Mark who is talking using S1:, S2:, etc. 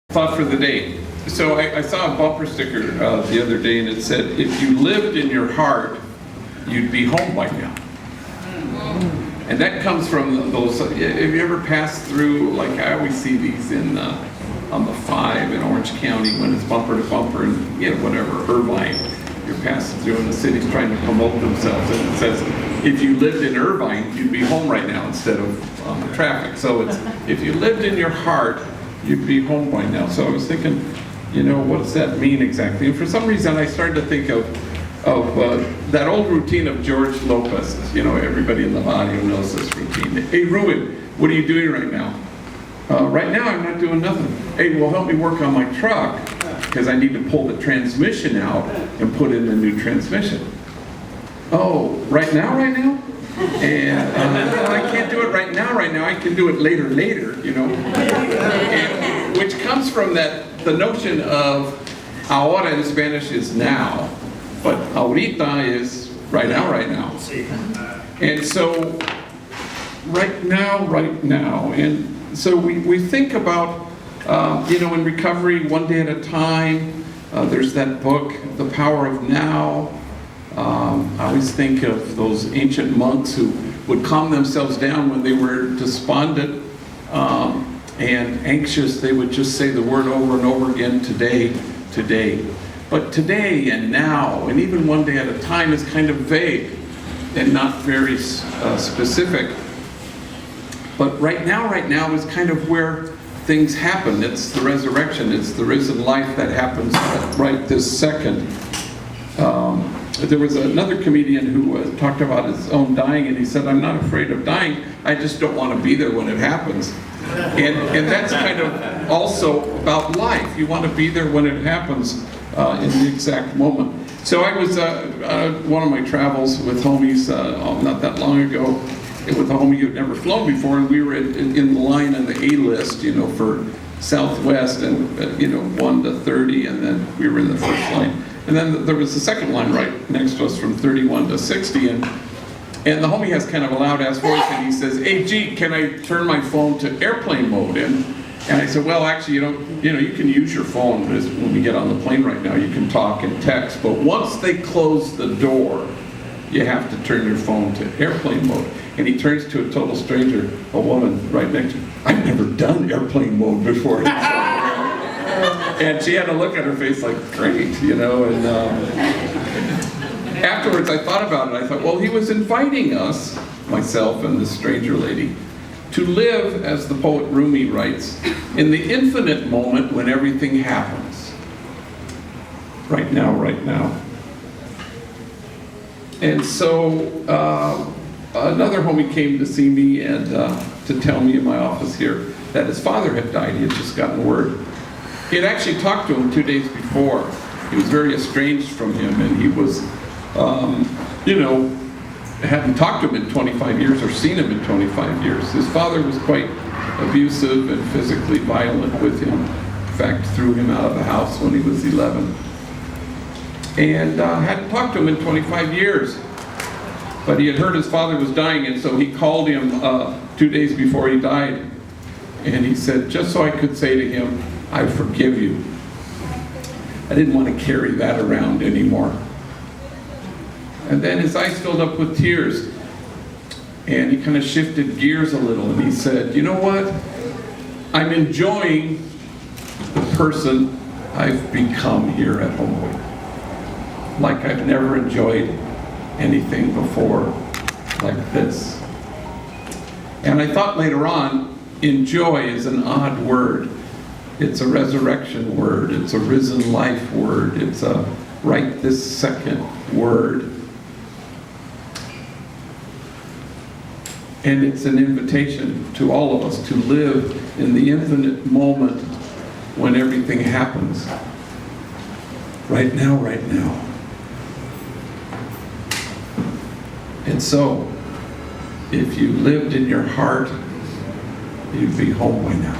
S1: Thought for the day. So I saw a bumper sticker the other day, and it said, if you lived in your heart, you'd be home by now. And that comes from those, have you ever passed through, like I always see these on the 5 in Orange County when it's bumper to bumper and, whatever, Irvine, you're passing through and the city's trying to promote themselves, and it says, if you lived in Irvine, you'd be home right now instead of on the traffic. So it's, if you lived in your heart, you'd be home by now. So I was thinking, what does that mean exactly? And for some reason I started to think of that old routine of George Lopez. Everybody in the audio knows this routine. Hey, Ruben, what are you doing right now? Right now I'm not doing nothing. Hey, well, help me work on my truck because I need to pull the transmission out and put in the new transmission. Oh, right now? And I can't do it right now. I can do it later, and, which comes from the notion of ahora in Spanish is now, but ahorita is right now. And so, right now. And so we think about, in recovery, one day at a time. There's that book, The Power of Now. I always think of those ancient monks who would calm themselves down when they were despondent and anxious. They would just say the word over and over again, today. But today and now, and even one day at a time, is kind of vague and not very specific. But right now is kind of where things happen. It's the resurrection. It's the risen life that happens right this second. There was another comedian who talked about his own dying, and he said, I'm not afraid of dying, I just don't want to be there when it happens. And that's kind of also about life. You want to be there when it happens in the exact moment. So I was, one of my travels with homies not that long ago, with a homie who'd never flown before, and we were in the line on the A list, for Southwest, and 1 to 30, and then we were in the first line. And then there was the second line right next to us from 31 to 60, and the homie has kind of a loud-ass voice, and he says, hey, G, can I turn my phone to airplane mode? And I said, well, actually, you can use your phone when we get on the plane right now. You can talk and text, but once they close the door, you have to turn your phone to airplane mode. And he turns to a total stranger, a woman right next to him. I've never done airplane mode before. And she had a look at her face like, great, and afterwards I thought about it. I thought, well, he was inviting us, myself and this stranger lady, to live, as the poet Rumi writes, in the infinite moment when everything happens. Right now. And so another homie came to see me and to tell me in my office here that his father had died. He had just gotten word. He had actually talked to him 2 days before. He was very estranged from him, and he was, hadn't talked to him in 25 years or seen him in 25 years. His father was quite abusive and physically violent with him. In fact, threw him out of the house when he was 11. And hadn't talked to him in 25 years. But he had heard his father was dying, and so he called him 2 days before he died. And he said, just so I could say to him, I forgive you. I didn't want to carry that around anymore. And then his eyes filled up with tears. And he kind of shifted gears a little, and he said, you know what? I'm enjoying the person I've become here at Homeboy. Like I've never enjoyed anything before like this. And I thought later on, enjoy is an odd word. It's a resurrection word. It's a risen life word. It's a right this second word. And it's an invitation to all of us to live in the infinite moment when everything happens. Right now. And so, if you lived in your heart, you'd be home by now.